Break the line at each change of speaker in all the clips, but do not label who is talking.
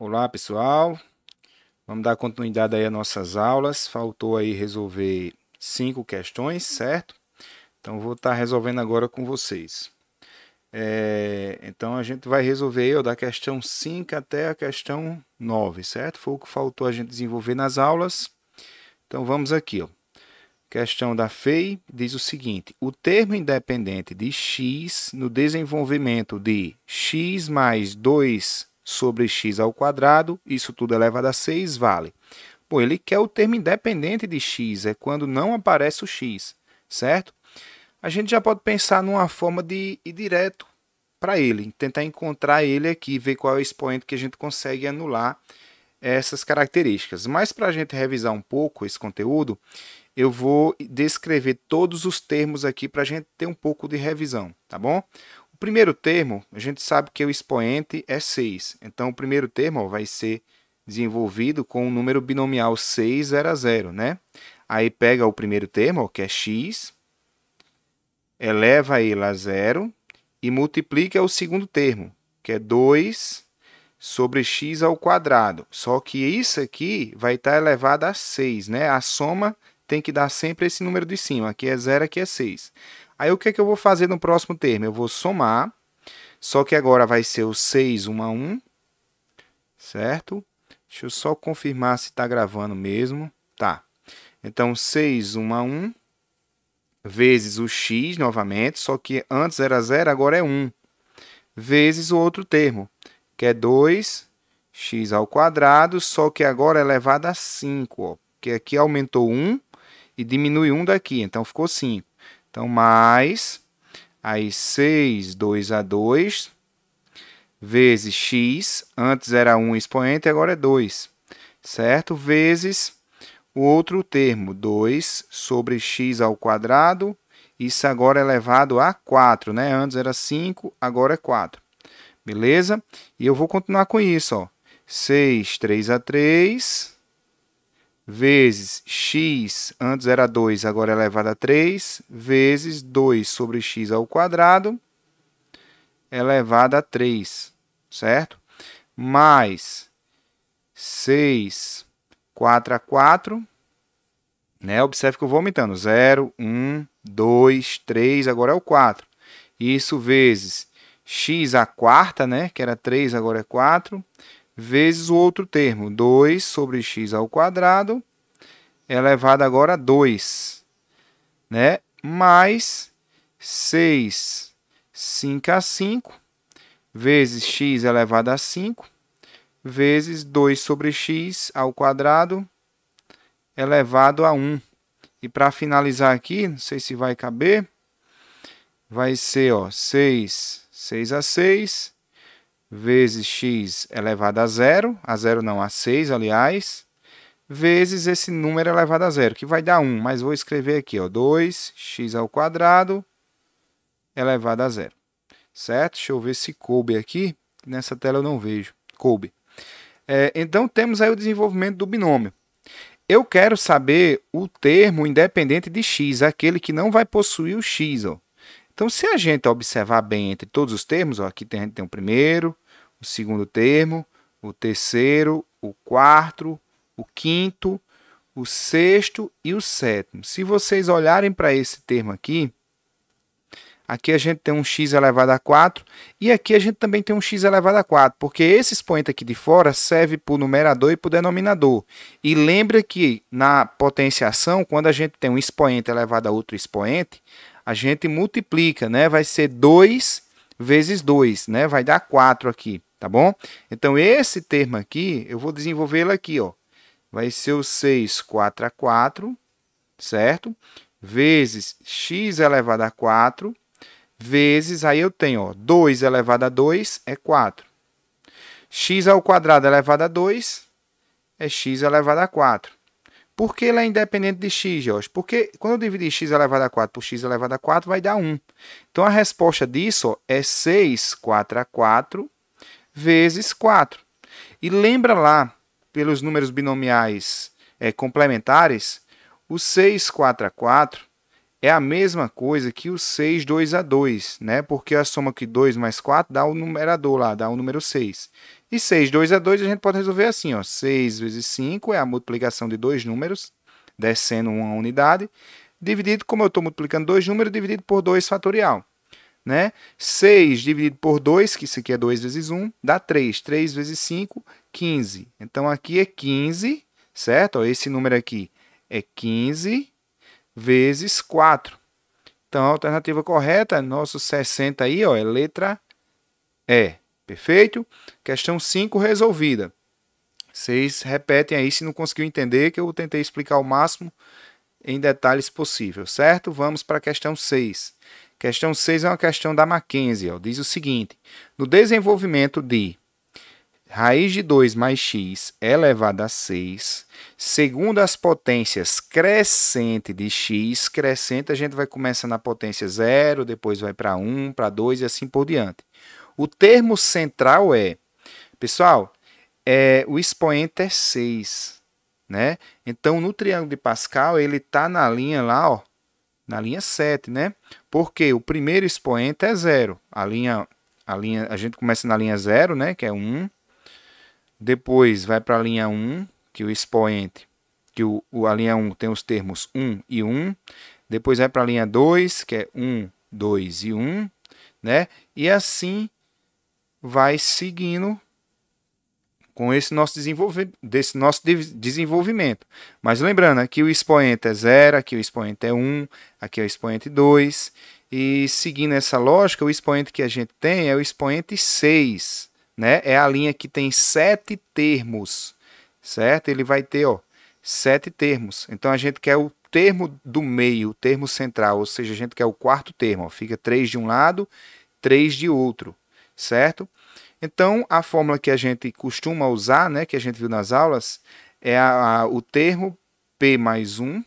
Olá, pessoal. Vamos dar continuidade aí às nossas aulas. Faltou aí resolver 5 questões, certo? Então, vou estar resolvendo agora com vocês. Então, a gente vai resolver aí, ó, da questão 5 até a questão 9, certo? Foi o que faltou a gente desenvolver nas aulas. Então, vamos aqui, ó. Questão da FEI diz o seguinte: o termo independente de x no desenvolvimento de x mais 2 sobre x ao quadrado, isso tudo elevado a 6, vale. Pô, ele quer o termo independente de x, é quando não aparece o x, certo? A gente já pode pensar numa forma de ir direto para ele, tentar encontrar ele aqui, ver qual é o expoente que a gente consegue anular essas características. Mas para a gente revisar um pouco esse conteúdo, eu vou descrever todos os termos aqui para a gente ter um pouco de revisão, tá bom? O primeiro termo, a gente sabe que o expoente é 6. Então, o primeiro termo vai ser desenvolvido com o número binomial 6, 0 a 0, né? Aí pega o primeiro termo, que é x, eleva ele a 0 e multiplica o segundo termo, que é 2 sobre x ao quadrado. Só que isso aqui vai estar elevado a 6, né? A soma tem que dar sempre esse número de cima. Aqui é 0, aqui é 6. Aí o que é que eu vou fazer no próximo termo? Eu vou somar, só que agora vai ser o 6, 1 a 1, certo? Deixa eu só confirmar se está gravando mesmo. Tá. Então, 6, 1 a 1, vezes o x novamente, só que antes era 0, agora é 1, vezes o outro termo, que é 2x ao quadrado, só que agora é elevado a 5, ó, porque aqui aumentou 1 e diminui 1 daqui, então ficou 5. Então, mais, aí 6, 2 a 2, vezes x, antes era 1 expoente, agora é 2, certo? Vezes o outro termo, 2 sobre x ao quadrado, isso agora é elevado a 4, né? Antes era 5, agora é 4. Beleza? E eu vou continuar com isso, ó. 6, 3 a 3, vezes x, antes era 2, agora é elevado a 3, vezes 2 sobre x ao quadrado, elevado a 3, certo? Mais 6, 4 a 4, né? Observe que eu vou aumentando. 0, 1, 2, 3, agora é o 4. Isso vezes x à quarta, né? Que era 3, agora é 4, vezes o outro termo, 2 sobre x ao quadrado, elevado agora a 2, né? Mais 6, 5 a 5, vezes x elevado a 5, vezes 2 sobre x ao quadrado, elevado a 1. E para finalizar aqui, não sei se vai caber, vai ser, ó, 6, 6 a 6, vezes x elevado a 0 não, a 6, aliás, vezes esse número elevado a 0, que vai dar 1, mas vou escrever aqui, ó, 2x ao quadrado elevado a 0, certo? Deixa eu ver se coube aqui, nessa tela eu não vejo, coube. Então, temos aí o desenvolvimento do binômio. Eu quero saber o termo independente de x, aquele que não vai possuir o x, ó. Então, se a gente observar bem entre todos os termos, ó, aqui a gente tem o primeiro, o segundo termo, o terceiro, o quarto, o quinto, o sexto e o sétimo. Se vocês olharem para esse termo aqui, aqui a gente tem um x elevado a 4 e aqui a gente também tem um x elevado a 4, porque esse expoente aqui de fora serve para o numerador e para o denominador. E lembra que na potenciação, quando a gente tem um expoente elevado a outro expoente, a gente multiplica, né? Vai ser 2 vezes 2, né? Vai dar 4 aqui, tá bom? Então, esse termo aqui, eu vou desenvolver ele aqui, ó. Vai ser o 6, 4 a 4, certo? Vezes x elevado a 4, vezes, aí eu tenho, ó, 2 elevado a 2 é 4. X ao quadrado elevado a 2 é x elevado a 4. Por que ele é independente de x, Jorge? Porque quando eu dividir x elevado a 4 por x elevado a 4, vai dar 1. Então, a resposta disso, ó, é 6, 4 a 4 vezes 4. E lembra lá, pelos números binomiais complementares, o 6, 4 a 4 é a mesma coisa que o 6, 2 a 2, né? Porque a soma que 2 mais 4 dá o numerador lá, dá o número 6. E 6, 2 a 2 a gente pode resolver assim, ó. 6 vezes 5 é a multiplicação de dois números, descendo uma unidade, dividido, como eu estou multiplicando dois números, dividido por 2 fatorial, né? 6 dividido por 2, que isso aqui é 2 vezes 1, dá 3. 3 vezes 5, 15. Então, aqui é 15, certo? Ó, esse número aqui é 15 vezes 4. Então, a alternativa correta, nosso 60 aí, ó, é letra E. Perfeito? Questão 5 resolvida. Vocês repetem aí se não conseguiu entender, que eu tentei explicar o máximo em detalhes possível, certo? Vamos para a questão 6. Questão 6 é uma questão da Mackenzie, ó. Diz o seguinte: no desenvolvimento de raiz de 2 mais x elevado a 6, segundo as potências crescente de x, crescente a gente vai começar na potência 0, depois vai para 1, para 2 e assim por diante. O termo central é, pessoal, o expoente é 6, né? Então, no triângulo de Pascal, ele está na linha lá, ó, na linha 7, né? Porque o primeiro expoente é 0. A gente começa na linha 0, né? Que é 1. Depois vai para a linha 1, que o expoente, a linha 1 tem os termos 1 e 1. Depois vai para a linha 2, que é 1, 2 e 1, né? E assim vai seguindo com esse nosso desenvolvimento. Mas lembrando, aqui o expoente é 0, aqui o expoente é 1, aqui é o expoente 2. E seguindo essa lógica, o expoente que a gente tem é o expoente 6. Né? É a linha que tem 7 termos, certo? Ele vai ter, ó, 7 termos. Então, a gente quer o termo do meio, o termo central, ou seja, a gente quer o quarto termo. Ó. Fica 3 de um lado, 3 de outro, certo? Então, a fórmula que a gente costuma usar, né, que a gente viu nas aulas, é o termo P mais 1,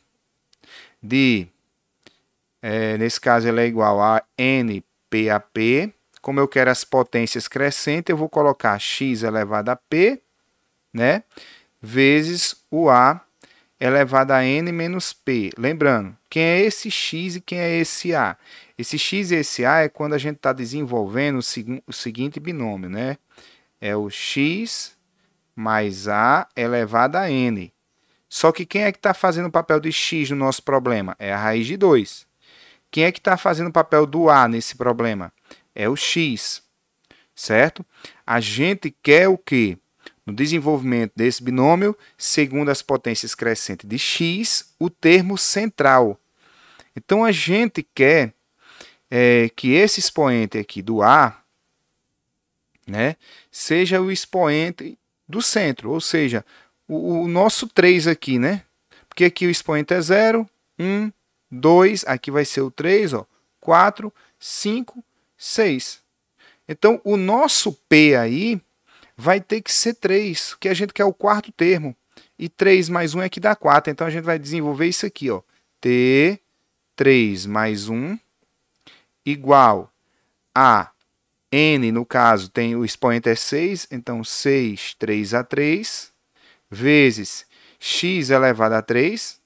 nesse caso, ele é igual a NPAP. Como eu quero as potências crescentes, eu vou colocar x elevado a p, né, vezes o a elevado a n menos p. Lembrando, quem é esse x e quem é esse a? Esse x e esse a é quando a gente está desenvolvendo o seguinte binômio, né? É o x mais a elevado a n. Só que quem é que está fazendo o papel de x no nosso problema? É a raiz de 2. Quem é que está fazendo o papel do a nesse problema? É o x, certo? A gente quer o quê? No desenvolvimento desse binômio, segundo as potências crescentes de x, o termo central. Então, a gente quer que esse expoente aqui do a, né, seja o expoente do centro, ou seja, o nosso 3 aqui, né? Porque aqui o expoente é 0, 1, 2, aqui vai ser o 3, ó, 4, 5, 6. Então, o nosso P aí vai ter que ser 3, que a gente quer o quarto termo. E 3 mais 1 é que dá 4. Então, a gente vai desenvolver isso aqui, ó. T3 mais 1 igual a N, no caso, tem o expoente é 6, então 6, 3 a 3, vezes x elevado a 3,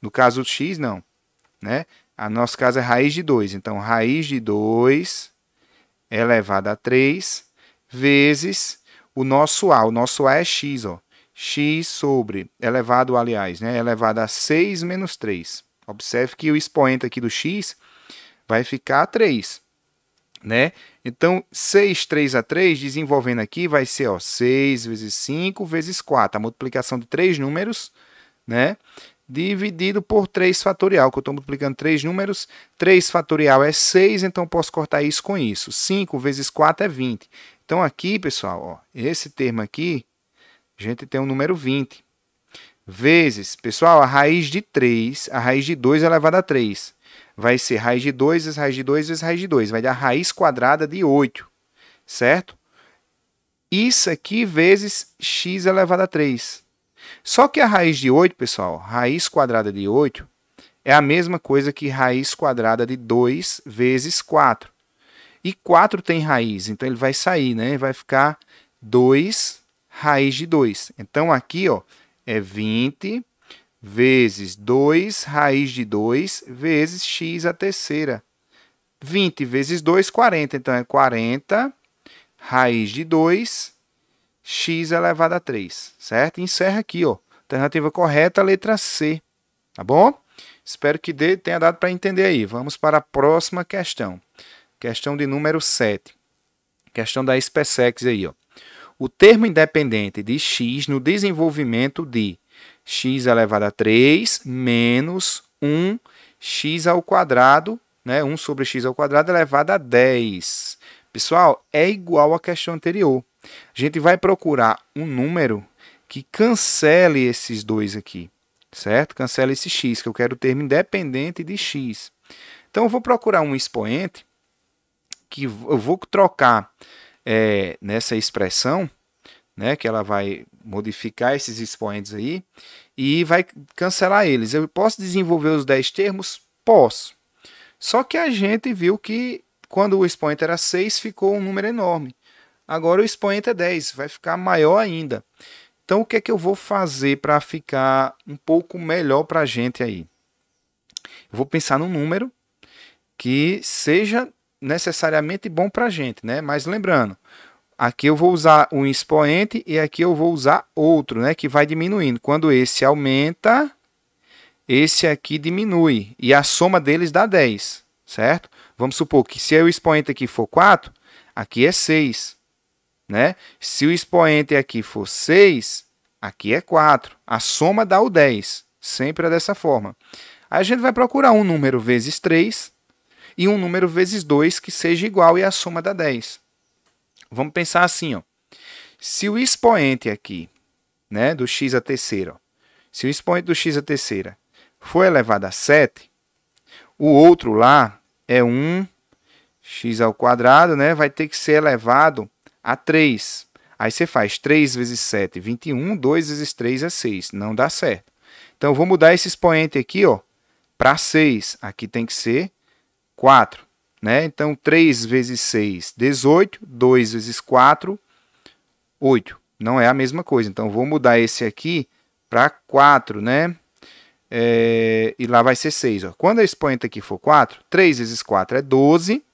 no caso, o x não, né? A nosso caso é raiz de 2, então raiz de 2 elevado a 3, vezes o nosso A. O nosso A é x, ó. X sobre, elevado, aliás, né? Elevado a 6 menos 3. Observe que o expoente aqui do x vai ficar 3, né? Então, 6, 3 a 3, desenvolvendo aqui, vai ser, ó, 6 vezes 5 vezes 4. A multiplicação de 3 números, né? Dividido por 3 fatorial, que eu estou multiplicando 3 números. 3 fatorial é 6, então posso cortar isso com isso. 5 vezes 4 é 20. Então, aqui, pessoal, ó, esse termo aqui, a gente tem o número 20. Vezes, pessoal, a raiz de 3, a raiz de 2 elevado a 3. Vai ser raiz de 2 vezes raiz de 2 vezes raiz de 2. Vai dar raiz quadrada de 8, certo? Isso aqui vezes x elevado a 3. Só que a raiz de 8, pessoal, raiz quadrada de 8, é a mesma coisa que raiz quadrada de 2 vezes 4. E 4 tem raiz, então ele vai sair, né? Vai ficar 2 raiz de 2. Então, aqui, ó, é 20 vezes 2 raiz de 2 vezes x à terceira. 20 vezes 2, 40. Então, é 40 raiz de 2, x elevado a 3, certo? Encerra aqui, ó. Alternativa correta, letra C, tá bom? Espero que tenha dado para entender aí. Vamos para a próxima questão. Questão de número 7. Questão da SpaceX aí, ó. O termo independente de x no desenvolvimento de x elevado a 3 menos 1x ao quadrado, né? 1 sobre x ao quadrado elevado a 10. Pessoal, é igual à questão anterior. A gente vai procurar um número que cancele esses dois aqui, certo? Cancela esse x, que eu quero o termo independente de x. Então, eu vou procurar um expoente que eu vou trocar nessa expressão, né, que ela vai modificar esses expoentes aí e vai cancelar eles. Eu posso desenvolver os 10 termos? Posso. Só que a gente viu que quando o expoente era 6, ficou um número enorme. Agora o expoente é 10, vai ficar maior ainda. Então, o que é que eu vou fazer para ficar um pouco melhor para a gente aí? Eu vou pensar num número que seja necessariamente bom para a gente, né? Mas lembrando, aqui eu vou usar um expoente e aqui eu vou usar outro, né? Que vai diminuindo. Quando esse aumenta, esse aqui diminui. E a soma deles dá 10, certo? Vamos supor que se o expoente aqui for 4, aqui é 6, né? Se o expoente aqui for 6, aqui é 4. A soma dá o 10. Sempre é dessa forma. Aí a gente vai procurar um número vezes 3 e um número vezes 2 que seja igual e a soma dá 10. Vamos pensar assim, ó. Se o expoente aqui, né, do x à terceira, ó, se o expoente do x à terceira for elevado a 7, o outro lá é 1x ao quadrado, né, vai ter que ser elevado a 3. Aí você faz 3 vezes 7, 21, 2 vezes 3 é 6. Não dá certo. Então, eu vou mudar esse expoente aqui, ó, para 6. Aqui tem que ser 4. Né? Então, 3 vezes 6, 18. 2 vezes 4, 8. Não é a mesma coisa. Então, vou mudar esse aqui para 4, né? E lá vai ser 6. Ó. Quando o expoente aqui for 4, 3 vezes 4 é 12.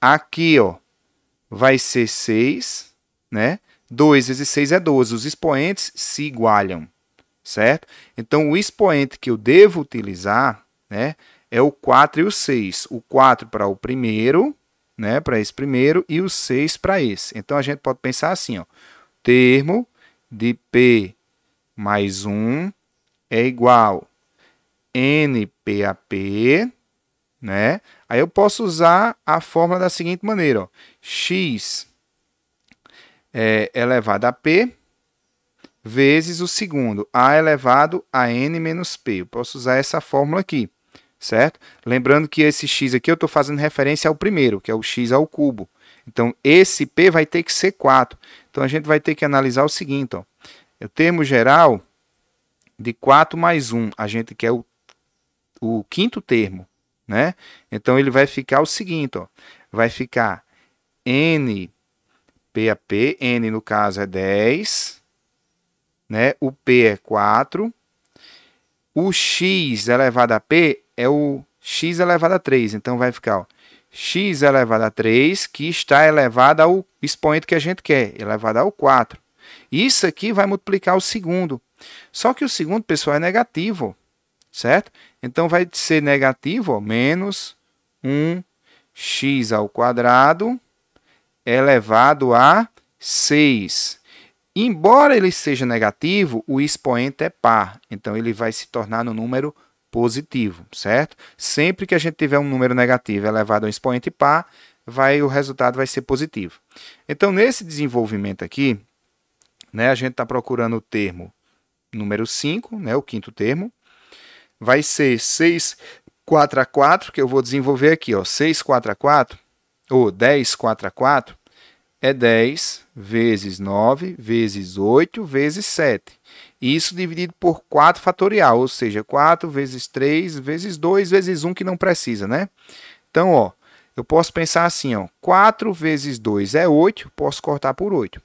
Aqui, ó, vai ser 6, né? 2 vezes 6 é 12. Os expoentes se igualam, certo? Então, o expoente que eu devo utilizar, né, é o 4 e o 6. O 4 para o primeiro, né, para esse primeiro, e o 6 para esse. Então, a gente pode pensar assim, ó, termo de P mais 1 é igual NPAP, né? Aí eu posso usar a fórmula da seguinte maneira, ó, x elevado a P vezes o segundo, A elevado a N menos P. Eu posso usar essa fórmula aqui, certo? Lembrando que esse x aqui eu estou fazendo referência ao primeiro, que é o x ao cubo. Então, esse P vai ter que ser 4. Então, a gente vai ter que analisar o seguinte, ó. O termo geral de 4 mais 1, a gente quer o quinto termo, né? Então, ele vai ficar o seguinte, ó. Vai ficar N PAP, N no caso é 10, né? O P é 4. O x elevado a P é o x elevado a 3. Então, vai ficar ó, x elevado a 3, que está elevado ao expoente que a gente quer, elevado ao 4. Isso aqui vai multiplicar o segundo. Só que o segundo, pessoal, é negativo, certo? Então, vai ser negativo, ó, menos 1x ao quadrado elevado a 6. Embora ele seja negativo, o expoente é par. Então, ele vai se tornar no número positivo, certo? Sempre que a gente tiver um número negativo elevado a um expoente par, o resultado vai ser positivo. Então, nesse desenvolvimento aqui, né, a gente está procurando o termo número 5, né, o quinto termo. Vai ser 6 4 a 4, que eu vou desenvolver aqui. Ó, 6 4 a 4, ou 10 4 a 4, é 10 vezes 9 vezes 8 vezes 7. Isso dividido por 4 fatorial, ou seja, 4 vezes 3 vezes 2 vezes 1, que não precisa, né? Então, ó, eu posso pensar assim, ó, 4 vezes 2 é 8, posso cortar por 8.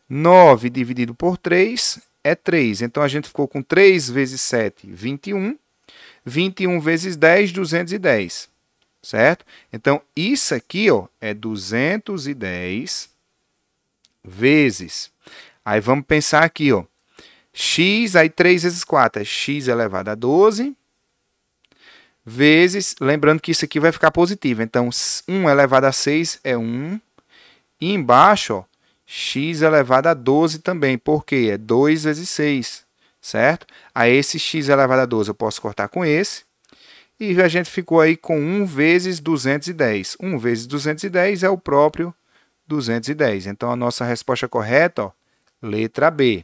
9 dividido por 3 é 3. Então, a gente ficou com 3 vezes 7, 21. 21 vezes 10, 210. Certo? Então, isso aqui, ó, é 210 vezes. Aí, vamos pensar aqui, ó. X, aí 3 vezes 4 é x elevado a 12. Vezes, lembrando que isso aqui vai ficar positivo. Então, 1 elevado a 6 é 1. E embaixo, ó, x elevado a 12 também. Por quê? É 2 vezes 6. Certo? Aí, esse x elevado a 12 eu posso cortar com esse. E a gente ficou aí com 1 vezes 210. 1 vezes 210 é o próprio 210. Então, a nossa resposta correta, ó, letra B.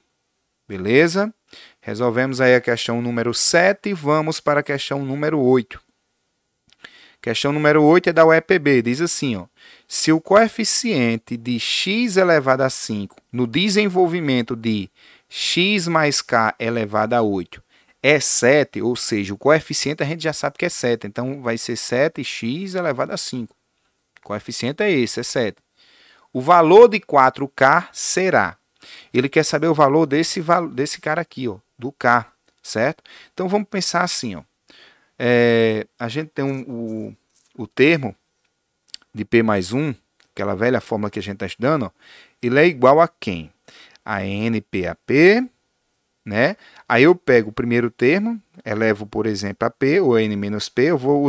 Beleza? Resolvemos aí a questão número 7 e vamos para a questão número 8. Questão número 8 é da UEPB. Diz assim, ó, se o coeficiente de x elevado a 5 no desenvolvimento de x mais k elevado a 8 é 7, ou seja, o coeficiente a gente já sabe que é 7, então vai ser 7x elevado a 5. O coeficiente é esse, é 7. O valor de 4k será... Ele quer saber o valor desse cara aqui, ó, do k, certo? Então, vamos pensar assim, ó. A gente tem o termo de P mais 1, aquela velha fórmula que a gente está estudando, ó, ele é igual a quem? A NP a P, né? Aí eu pego o primeiro termo, elevo, por exemplo, a P, ou N menos P, eu vou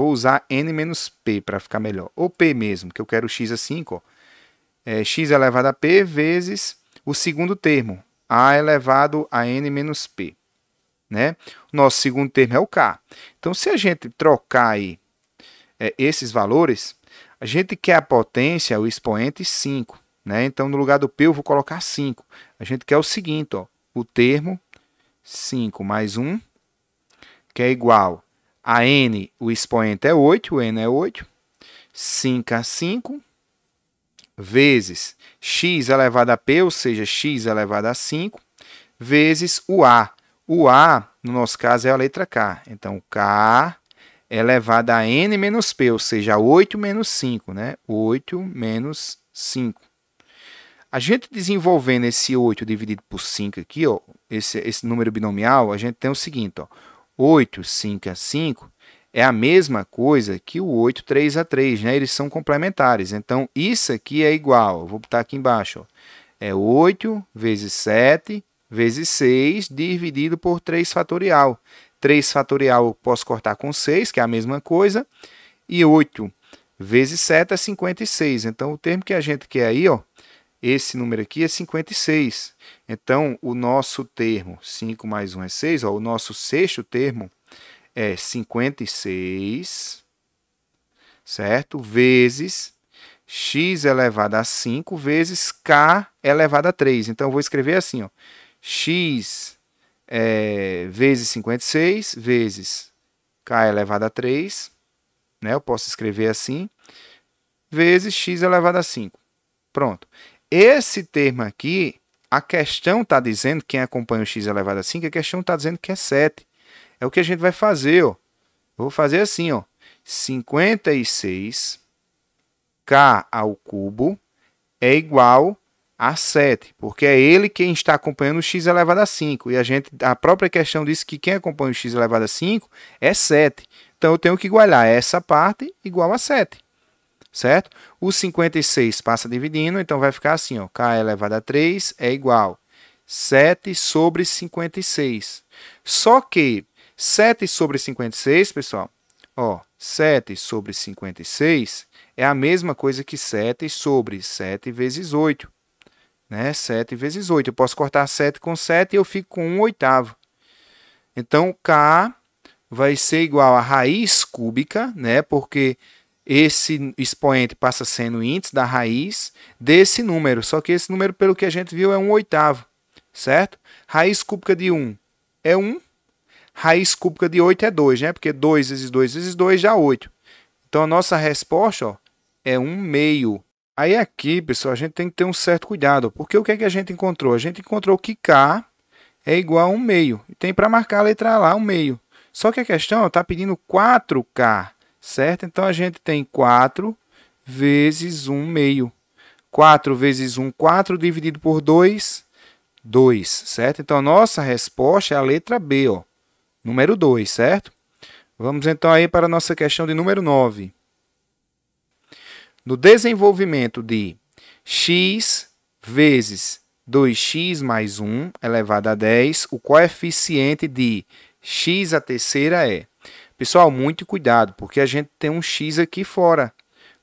usar N menos P para ficar melhor. Ou P mesmo, que eu quero x a 5, ó. X elevado a P vezes o segundo termo, A elevado a N menos P. Né? O nosso segundo termo é o K. Então, se a gente trocar aí, esses valores, a gente quer a potência, o expoente 5. Né? Então, no lugar do P, eu vou colocar 5. A gente quer o seguinte, ó, o termo 5 mais 1, que é igual a N, o expoente é 8, o N é 8, 5 a 5, vezes x elevado a P, ou seja, x elevado a 5, vezes o A. O A, no nosso caso, é a letra K. Então, K elevado a N menos P, ou seja, 8 menos 5, né? 8 menos 5. A gente desenvolvendo esse 8 dividido por 5 aqui, ó, esse número binomial, a gente tem o seguinte, ó, 8, 5 a 5 é a mesma coisa que o 8, 3 a 3, né? Eles são complementares. Então, isso aqui é igual, eu vou botar aqui embaixo, ó, é 8 vezes 7 vezes 6 dividido por 3 fatorial. 3 fatorial eu posso cortar com 6, que é a mesma coisa, e 8 vezes 7 é 56. Então, o termo que a gente quer aí, ó, esse número aqui é 56. Então, o nosso termo, 5 mais 1 é 6, ó, o nosso sexto termo é 56, certo? Vezes x elevado a 5 vezes k elevado a 3. Então, eu vou escrever assim, ó, x vezes 56 vezes k elevado a 3, né? Eu posso escrever assim, vezes x elevado a 5. Pronto. Esse termo aqui, a questão está dizendo, quem acompanha o x elevado a 5, a questão está dizendo que é 7. É o que a gente vai fazer, ó. Eu vou fazer assim, ó. 56k ao cubo é igual a 7, porque é ele quem está acompanhando o x elevado a 5. E a própria questão diz que quem acompanha o x elevado a 5 é 7. Então, eu tenho que igualar essa parte igual a 7. Certo? O 56 passa dividindo, então vai ficar assim, ó, k elevado a 3 é igual a 7 sobre 56. Só que 7 sobre 56, pessoal, ó, 7 sobre 56 é a mesma coisa que 7 sobre 7 vezes 8. Né? 7 vezes 8. Eu posso cortar 7 com 7 e eu fico com 1/8. Então, k vai ser igual a raiz cúbica, né? Porque esse expoente passa sendo o índice da raiz desse número. Só que esse número, pelo que a gente viu, é 1/8. Certo? Raiz cúbica de 1 é 1. Raiz cúbica de 8 é 2, né? Porque 2 vezes 2 vezes 2 dá 8. Então, a nossa resposta, ó, é 1/2. Aí aqui, pessoal, a gente tem que ter um certo cuidado. Porque o que é que a gente encontrou? A gente encontrou que k é igual a 1/2. E tem para marcar a letra A lá, 1/2. Só que a questão está pedindo 4k, certo? Então, a gente tem 4 vezes 1/2. 4 vezes 1, 4 dividido por 2, 2, certo? Então, a nossa resposta é a letra B, ó, número 2, certo? Vamos então aí para a nossa questão de número 9. No desenvolvimento de x vezes 2x mais 1 elevado a 10, o coeficiente de x à terceira é... Pessoal, muito cuidado, porque a gente tem um x aqui fora.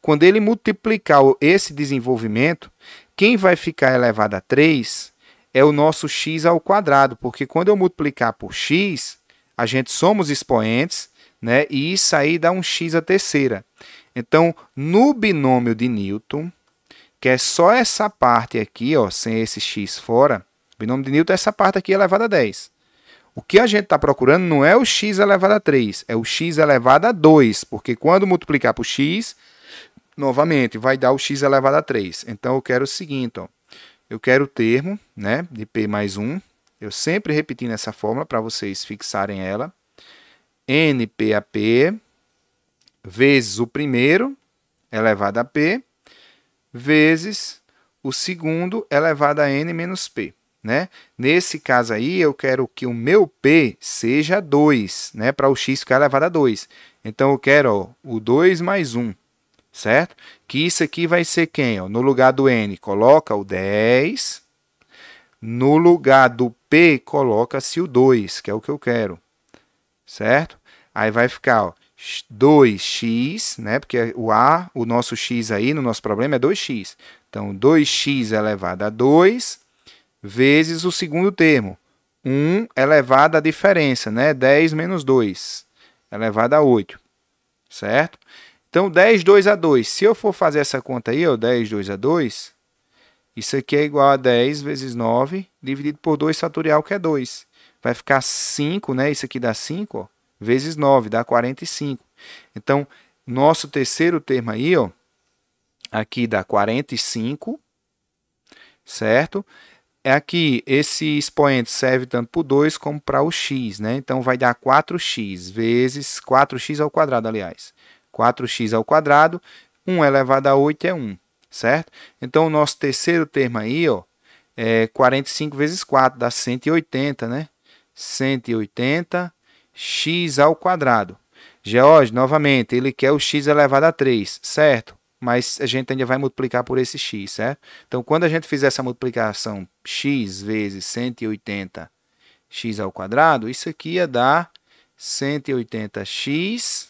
Quando ele multiplicar esse desenvolvimento, quem vai ficar elevado a 3 é o nosso x ao quadrado, porque quando eu multiplicar por x, a gente somos expoentes, né? E isso aí dá um x à terceira. Então, no binômio de Newton, que é só essa parte aqui, ó, sem esse x fora, o binômio de Newton é essa parte aqui elevado a 10. O que a gente está procurando não é o x elevado a 3, é o x elevado a 2, porque quando multiplicar por x, novamente, vai dar o x elevado a 3. Então, eu quero o seguinte, ó, eu quero o termo, né, de p mais 1, eu sempre repetindo essa fórmula para vocês fixarem ela, np a p, vezes o primeiro elevado a p, vezes o segundo elevado a n menos p. Né? Nesse caso aí, eu quero que o meu p seja 2, né? Para o x ficar elevado a 2. Então, eu quero ó, o 2 mais 1, certo? Que isso aqui vai ser quem? Ó? No lugar do n, coloca o 10. No lugar do p, coloca-se o 2, que é o que eu quero, certo? Aí vai ficar ó, 2x, né? Porque o nosso x aí, no nosso problema, é 2x. Então, 2x elevado a 2 vezes o segundo termo, 1 elevado à diferença, né? 10 menos 2, elevado a 8, certo? Então, 10, 2 a 2. Se eu for fazer essa conta aí, ó, 10, 2 a 2, isso aqui é igual a 10 vezes 9, dividido por 2 fatorial, que é 2. Vai ficar 5, né? Isso aqui dá 5, ó, vezes 9, dá 45. Então, nosso terceiro termo aí, ó, aqui dá 45, certo? Aqui, esse expoente serve tanto para o 2 como para o x, né? Então, vai dar 4x vezes 4x ao quadrado, aliás. 4x ao quadrado, 1 elevado a 8 é 1, certo? Então, o nosso terceiro termo aí, ó, é 45 vezes 4, dá 180, né? 180 x ao quadrado. George, novamente, ele quer o x elevado a 3, certo? Mas a gente ainda vai multiplicar por esse x, certo? Então, quando a gente fizer essa multiplicação x vezes 180 x ao quadrado, isso aqui ia dar 180x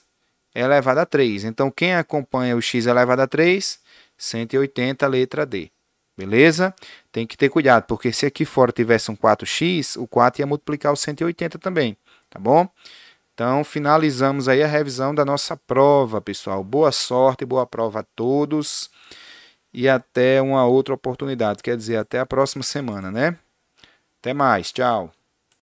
elevado a 3. Então, quem acompanha o x elevado a 3? 180, letra D. Beleza? Tem que ter cuidado, porque se aqui fora tivesse um 4x, o 4 ia multiplicar o 180 também, tá bom? Então, finalizamos aí a revisão da nossa prova, pessoal. Boa sorte, boa prova a todos e até uma outra oportunidade, quer dizer, até a próxima semana, né? Até mais, tchau!